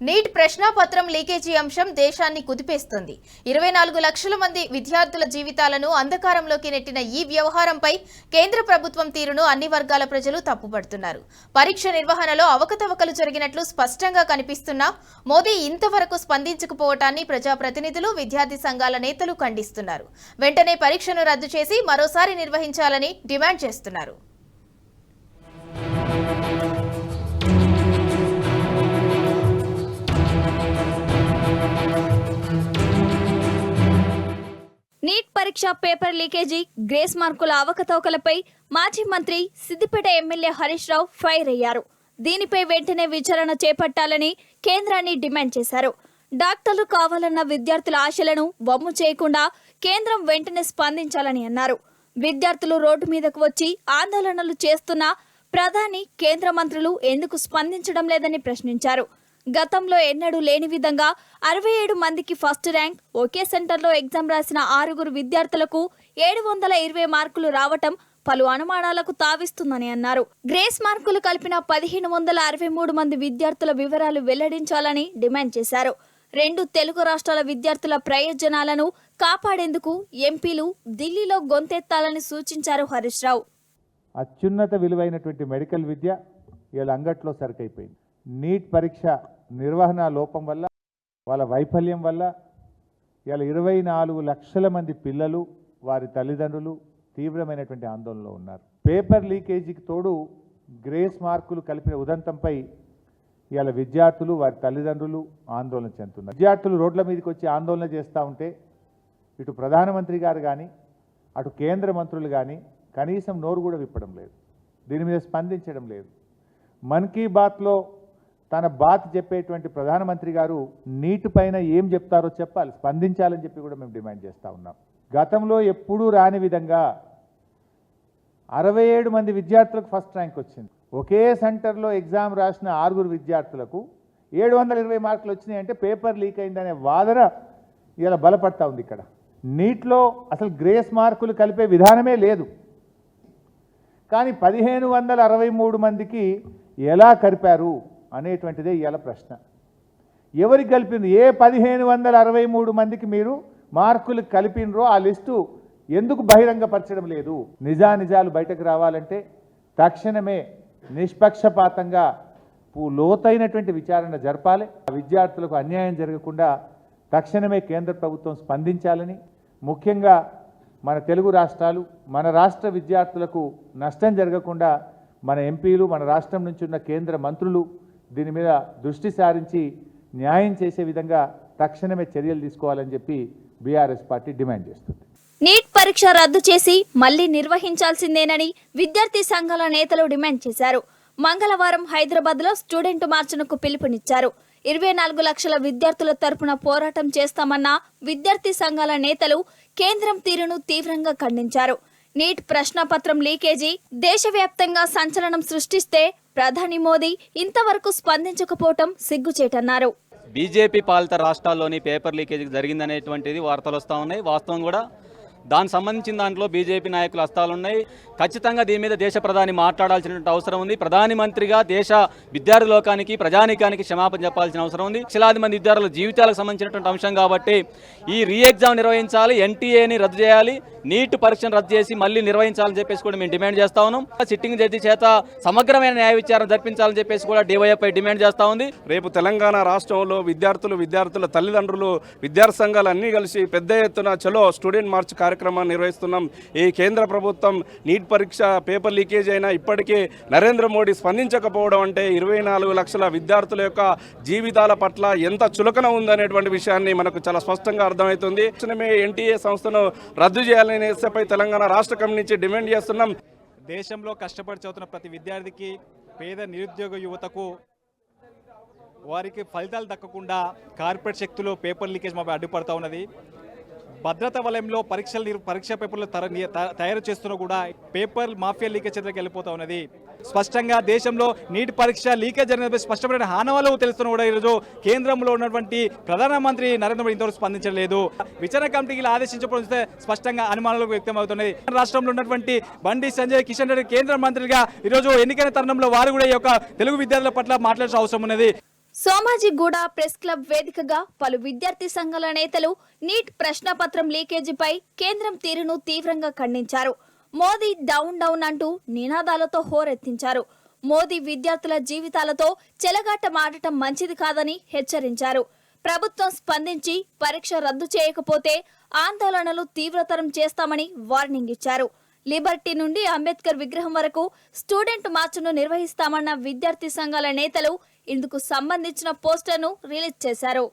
Neat ప్రశ్నాపత్రం leakage అంశం దేశాన్ని కుదిపేస్తుంది. 24 లక్షల మంది విద్యార్థుల జీవితాలను అంధకారంలోకి నెట్టిన ఈ వ్యవహారంపై కేంద్ర ప్రభుత్వం తీరును అన్ని వర్గాల ప్రజలు తప్పుపడుతున్నారు. పరీక్ష నిర్వహణలో అవకతవకలు జరిగినట్లు స్పష్టంగా కనిపిస్తున్నా మోదీ ఇంతవరకు స్పందించకపోవటాన్ని ప్రజాప్రతినిధులు, విద్యార్థి సంఘాల నేతలు ఖండిస్తున్నారు. వెంటనే పరీక్షను రద్దు చేసి మరోసారి నిర్వహించాలని డిమాండ్ చేస్తున్నారు. నీట్ పరీక్ష పేపర్ లీకేజీ, గ్రేస్ మార్కుల అవకతవకలపై మాజీ మంత్రి సిద్దిపేట ఎమ్మెల్యే హరీష్ రావు ఫైర్ అయ్యారు. దీనిపై వెంటనే విచారణ చేపట్టాలని కేంద్రాన్ని డిమాండ్ చేశారు. డాక్టర్లు కావాలన్న విద్యార్థుల ఆశలను వమ్ము చేయకుండా కేంద్రం వెంటనే స్పందించాలని అన్నారు. విద్యార్థులు రోడ్డు మీదకు వచ్చి ఆందోళనలు చేస్తున్నా ప్రధాని, కేంద్ర మంత్రులు ఎందుకు స్పందించడం లేదని ప్రశ్నించారు. గతంలో ఎన్నడూ లేని విధంగా 67 మందికి ఫస్ట్ ర్యాంక్, ఒకే సెంటర్లో ఎగ్జామ్ రాసిన 6 విద్యార్థులకు 720 మార్కులు రావటం పలు అనుమానాలకు తావిస్తుందని అన్నారు. గ్రేస్ మార్కులు కలిపిన 1563 మంది విద్యార్థుల వివరాలు వెల్లడించాలని డిమాండ్ చేశారు. 2 తెలుగు రాష్ట్రాల విద్యార్థుల ప్రయోజనాలను కాపాడేందుకు ఎంపీలు ఢిల్లీలో గొంతెత్తాలని సూచించారు హరీష్ రావు. అత్యున్నత విలువైనటువంటి మెడికల్ విద్య ఇలా అంగట్లో సరికైపోయింది. నీట్ పరీక్ష నిర్వహణ లోపం వల్ల, వాళ్ళ వైఫల్యం వల్ల ఇలా 24 లక్షల మంది పిల్లలు, వారి తల్లిదండ్రులు తీవ్రమైనటువంటి ఆందోళనలో ఉన్నారు. పేపర్ లీకేజీకి తోడు గ్రేస్ మార్కులు కలిపిన ఉదంతంపై ఇలా విద్యార్థులు, వారి తల్లిదండ్రులు ఆందోళన చెందుతున్నారు. విద్యార్థులు రోడ్ల మీదకి వచ్చి ఆందోళన చేస్తూ ఉంటే ఇటు ప్రధానమంత్రి గారు కానీ, అటు కేంద్ర మంత్రులు కానీ కనీసం నోరు కూడా విప్పడం లేదు, దీని మీద స్పందించడం లేదు. మన్ కీ బాత్లో తన బాత్ చెప్పేటువంటి ప్రధానమంత్రి గారు నీటి పైన ఏం చెప్తారో చెప్పాలి, స్పందించాలని చెప్పి కూడా మేము డిమాండ్ చేస్తూ ఉన్నాం. గతంలో ఎప్పుడూ రాని విధంగా 67 మంది విద్యార్థులకు ఫస్ట్ ర్యాంక్ వచ్చింది. ఒకే సెంటర్లో ఎగ్జామ్ రాసిన 6 విద్యార్థులకు 720 మార్కులు వచ్చినాయి అంటే పేపర్ లీక్ అయిందనే వాదన ఇలా బలపడతా ఉంది. ఇక్కడ నీట్లో అసలు గ్రేస్ మార్కులు కలిపే విధానమే లేదు, కానీ 1563 మందికి ఎలా కలిపారు అనేటువంటిదే ఇవాళ ప్రశ్న. ఎవరికి కలిపినారు? ఏ 1563 మందికి మీరు మార్కులు కలిపినరో ఆ లిస్టు ఎందుకు బహిరంగపరచడం లేదు? నిజానిజాలు బయటకు రావాలంటే తక్షణమే నిష్పక్షపాతంగా లోతైనటువంటి విచారణ జరపాలి. ఆ విద్యార్థులకు అన్యాయం జరగకుండా తక్షణమే కేంద్ర ప్రభుత్వం స్పందించాలని, ముఖ్యంగా మన తెలుగు రాష్ట్రాలు, మన రాష్ట్ర విద్యార్థులకు నష్టం జరగకుండా మన ఎంపీలు, మన రాష్ట్రం నుంచి ఉన్న కేంద్ర మంత్రులు దీని మీద దృష్టి సారించి న్యాయం చేసే విధంగా తక్షణమే చర్యలు తీసుకోవాలని చెప్పి బీఆర్ఎస్ పార్టీ డిమాండ్ చేస్తుంది. నీట్ పరీక్ష రద్దు చేసి మళ్లీ నిర్వహించాల్సిందేనని విద్యార్థి సంఘాల నేతలు డిమాండ్ చేశారు. మంగళవారం హైదరాబాద్లో స్టూడెంట్ మార్చునకు పిలుపునిచ్చారు. 24 లక్షల విద్యార్థుల తరపున పోరాటం చేస్తామన్న విద్యార్థి సంఘాల నేతలు కేంద్రం తీరును తీవ్రంగా ఖండించారు. నీట్ ప్రశ్నపత్రం లీకేజీ దేశవ్యాప్తంగా సంచలనం సృష్టిస్తే ప్రధాని మోదీ ఇంతవరకు స్పందించకపోవటం సిగ్గుచేటన్నారు. బీజేపీ పాలిత రాష్ట్రాల్లోని పేపర్ లీకేజీ జరిగిందనేటువంటిది వార్తలు వస్తూ ఉన్నాయి. వాస్తవం కూడా దానికి సంబంధించిన దాంట్లో బీజేపీ నాయకుల హస్తాలున్నాయి. ఖచ్చితంగా దీని మీద దేశ ప్రధాని మాట్లాడాల్సినటువంటి అవసరం ఉంది. ప్రధాని మంత్రిగా దేశ విద్యార్థి లోకానికి, ప్రజానీకానికి క్షమాపణ చెప్పాల్సిన అవసరం ఉంది. లక్షలాది మంది విద్యార్థుల జీవితాలకు సంబంధించినటువంటి అంశం కాబట్టి ఈ రీ ఎగ్జామ్ నిర్వహించాలి, ఎన్టీఏని రద్దు చేయాలి, నీట్ పరీక్షను రద్దు చేసి మళ్ళీ నిర్వహించాలని చెప్పేసి కూడా మేము డిమాండ్ చేస్తా ఉన్నాం. సిట్టింగ్ జడ్జి చేత సమగ్రమైన న్యాయ విచారణ జరిపించాలని చెప్పేసి కూడా డివైఎఫ్ఐ డిమాండ్ చేస్తా ఉంది. రేపు తెలంగాణ రాష్ట్రంలో విద్యార్థుల తల్లిదండ్రులు, విద్యార్థి సంఘాలు అన్నీ కలిసి పెద్ద ఎత్తున చలో స్టూడెంట్ మార్చ్ కార్యక్రమాన్ని నిర్వహిస్తున్నాం. ఈ కేంద్ర ప్రభుత్వం నీట్ పరీక్ష పేపర్ లీకేజ్ అయినా ఇప్పటికీ నరేంద్ర మోడీ స్పందించకపోవడం అంటే 24 లక్షల విద్యార్థుల యొక్క జీవితాల పట్ల ఎంత చులకన ఉందనేటువంటి విషయాన్ని మనకు చాలా స్పష్టంగా అర్థమవుతుంది. తక్షణమే ఎన్టీఏ సంస్థను రద్దు చేయాలని తెలంగాణ రాష్ట్ర కమిటీ నుంచి డిమాండ్ చేస్తున్నాం. దేశంలో కష్టపడి చదువుతున్న ప్రతి విద్యార్థికి, పేద నిరుద్యోగ యువతకు వారికి ఫలితాలు దక్కకుండా కార్పొరేట్ శక్తులు పేపర్ లీకేజ్ మాపై అడ్డుపడతా ఉన్నది. భద్రతా వలయంలో పరీక్ష పేపర్లు తయారు చేస్తున్నా కూడా పేపర్ మాఫియా లీకేజ్ చేతులకు వెళ్ళిపోతా ఉన్నది. స్పష్టంగా దేశంలో నీటి పరీక్ష లీకేజ్ జరిగినప్పుడు స్పష్టమైన హానవాలు తెలుస్తున్నా కూడా ఈరోజు కేంద్రంలో ఉన్నటువంటి ప్రధానమంత్రి నరేంద్ర మోడీ ఇంతవరకు స్పందించలేదు. విచారణ కమిటీకి ఆదేశించకపోతే స్పష్టంగా అనుమానాలు వ్యక్తమవుతున్నాయి. రాష్ట్రంలో ఉన్నటువంటి బండి సంజయ్ కిషన్ రెడ్డి కేంద్ర మంత్రిగా ఈరోజు ఎన్నికైన తరుణంలో వారు కూడా ఈ యొక్క తెలుగు విద్యార్థుల పట్ల మాట్లాడాల్సిన అవసరం ఉన్నది. సోమాజిగూడ ప్రెస్ క్లబ్ వేదికగా పలు విద్యార్థి సంఘాల నేతలు నీట్ ప్రశ్నపత్రం లీకేజీపై కేంద్రం తీరును తీవ్రంగా ఖండించారు. మోదీ డౌన్ డౌన్ అంటూ నినాదాలతో హోరెత్తించారు. మోదీ విద్యార్థుల జీవితాలతో చెలగాటమాడటం మంచిది కాదని హెచ్చరించారు. ప్రభుత్వం స్పందించి పరీక్ష రద్దు చేయకపోతే ఆందోళనలు తీవ్రతరం చేస్తామని వార్నింగ్ ఇచ్చారు. లిబర్టీ నుండి అంబేద్కర్ విగ్రహం వరకు స్టూడెంట్ మార్చును నిర్వహిస్తామన్న విద్యార్థి సంఘాల నేతలు ఇందుకు సంబంధించిన పోస్టర్ను రిలీజ్ చేశారు.